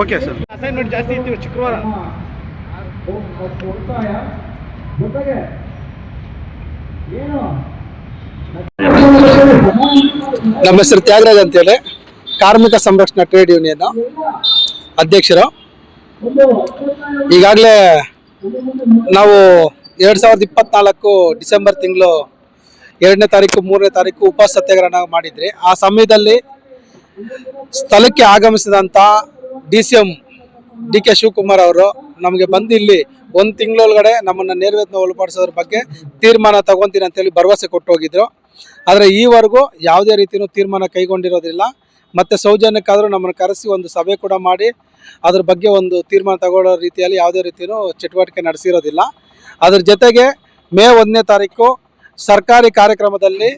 Okay sir. Assignment ಜಾಸ್ತಿ ಇತ್ತು ಶುಕ್ರವಾರ. ನಮ್ಮ ಹೆಸರು ತ್ಯಾಗರಾಜ್ ಅಂತೇಳಿ, ಕಾರ್ಮಿಕ ಸಂರಕ್ಷಣಾ ಟ್ರೇಡ್ ಯೂನಿಯನ್ ಅಧ್ಯಕ್ಷರು. ಈಗಾಗಲೇ ನಾವು 2024 ಡಿಸೆಂಬರ್ ತಿಂಗಳು 2ನೇ ತಾರೀಕು 3ನೇ ತಾರೀಕು ಉಪವಾಸ ಸತ್ಯಾಗ್ರಹ ಮಾಡಿದ್ರಿ. ಆ ಸಮಯದಲ್ಲಿ ಸ್ಥಳಕ್ಕೆ ಆಗಮಿಸಿದಂಥ DCM DK ಶಿವಕುಮಾರ್ ಅವರು ನಮಗೆ ಬಂದು ಇಲ್ಲಿ 1 ತಿಂಗಳೊಳಗಡೆ ನಮ್ಮನ್ನ ನೇರವೇತನ ಒಳಪಡಿಸೋದ್ರ ಬಗ್ಗೆ ತೀರ್ಮಾನ ತಗೊಂತೀನಿ ಅಂತೇಳಿ ಭರವಸೆ ಕೊಟ್ಟು ಹೋಗಿದ್ರು. ಆದರೆ ಈವರೆಗೂ ಯಾವುದೇ ರೀತಿಯೂ ತೀರ್ಮಾನ ಕೈಗೊಂಡಿರೋದಿಲ್ಲ. ಮತ್ತು ಸೌಜನ್ಯಕ್ಕಾದರೂ ನಮ್ಮನ್ನು ಕರೆಸಿ ಒಂದು ಸಭೆ ಕೂಡ ಮಾಡಿ ಅದ್ರ ಬಗ್ಗೆ ಒಂದು ತೀರ್ಮಾನ ತಗೊಳ್ಳೋ ರೀತಿಯಲ್ಲಿ ಯಾವುದೇ ರೀತಿಯೂ ಚಟುವಟಿಕೆ ನಡೆಸಿರೋದಿಲ್ಲ. ಅದ್ರ ಜೊತೆಗೆ ಮೇ 1ನೇ ತಾರೀಕು ಸರ್ಕಾರಿ ಕಾರ್ಯಕ್ರಮದಲ್ಲಿ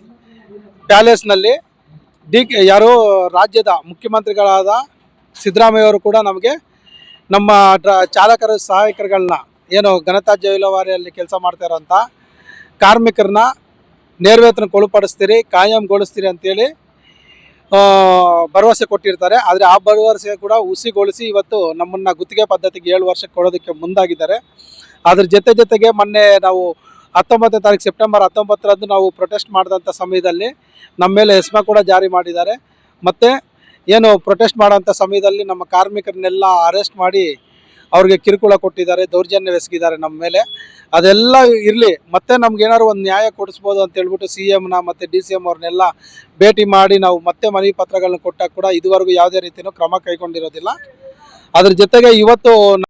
ಪ್ಯಾಲೇಸ್ನಲ್ಲಿ ಯಾರು ರಾಜ್ಯದ ಮುಖ್ಯಮಂತ್ರಿಗಳಾದ ಸಿದ್ದರಾಮಯ್ಯ ಅವರು ಕೂಡ ನಮಗೆ ನಮ್ಮ ಚಾಲಕರ ಸಹಾಯಕರುಗಳನ್ನ ಏನು ಘನತ್ಯಾಜ್ಯ ವಿಲೇವಾರಿಯಲ್ಲಿ ಕೆಲಸ ಮಾಡ್ತಾ ಇರೋಂಥ ಕಾರ್ಮಿಕರನ್ನ ನೇರವೇತನಕ್ಕೆ ಒಳಪಡಿಸ್ತೀರಿ, ಕಾಯಂಗೊಳಿಸ್ತೀರಿ ಅಂತೇಳಿ ಭರವಸೆ ಕೊಟ್ಟಿರ್ತಾರೆ. ಆದರೆ ಆ ಭರವಸೆ ಕೂಡ ಹುಸಿಗೊಳಿಸಿ ಇವತ್ತು ನಮ್ಮನ್ನು ಗುತ್ತಿಗೆ ಪದ್ಧತಿಗೆ 7 ವರ್ಷಕ್ಕೆ ಕೊಡೋದಕ್ಕೆ ಮುಂದಾಗಿದ್ದಾರೆ. ಅದ್ರ ಜೊತೆಗೆ ಮೊನ್ನೆ ನಾವು 19ನೇ ತಾರೀಕು ಸೆಪ್ಟೆಂಬರ್ 19ರಂದು ನಾವು ಪ್ರೊಟೆಸ್ಟ್ ಮಾಡಿದಂಥ ಸಮಯದಲ್ಲಿ ನಮ್ಮ ಮೇಲೆ ಎಸ್ಮಾ ಕೂಡ ಜಾರಿ ಮಾಡಿದ್ದಾರೆ. ಮತ್ತು ಏನು ಪ್ರೊಟೆಸ್ಟ್ ಮಾಡೋಂಥ ಸಮಯದಲ್ಲಿ ನಮ್ಮ ಕಾರ್ಮಿಕರನ್ನೆಲ್ಲ ಅರೆಸ್ಟ್ ಮಾಡಿ ಅವ್ರಿಗೆ ಕಿರುಕುಳ ಕೊಟ್ಟಿದ್ದಾರೆ, ದೌರ್ಜನ್ಯವೆಸಗಿದ್ದಾರೆ ನಮ್ಮ ಮೇಲೆ. ಅದೆಲ್ಲ ಇರಲಿ, ಮತ್ತೆ ನಮ್ಗೆ ಏನಾದ್ರು ಒಂದು ನ್ಯಾಯ ಕೊಡಿಸ್ಬೋದು ಅಂತ ಹೇಳ್ಬಿಟ್ಟು CMನ ಮತ್ತು DCM ಅವ್ರನ್ನೆಲ್ಲ ಭೇಟಿ ಮಾಡಿ ನಾವು ಮತ್ತೆ ಮನವಿ ಪತ್ರಗಳನ್ನ ಕೊಟ್ಟಾಗ ಕೂಡ ಇದುವರೆಗೂ ಯಾವುದೇ ರೀತಿಯೂ ಕ್ರಮ ಕೈಗೊಂಡಿರೋದಿಲ್ಲ. ಅದ್ರ ಜೊತೆಗೆ ಇವತ್ತು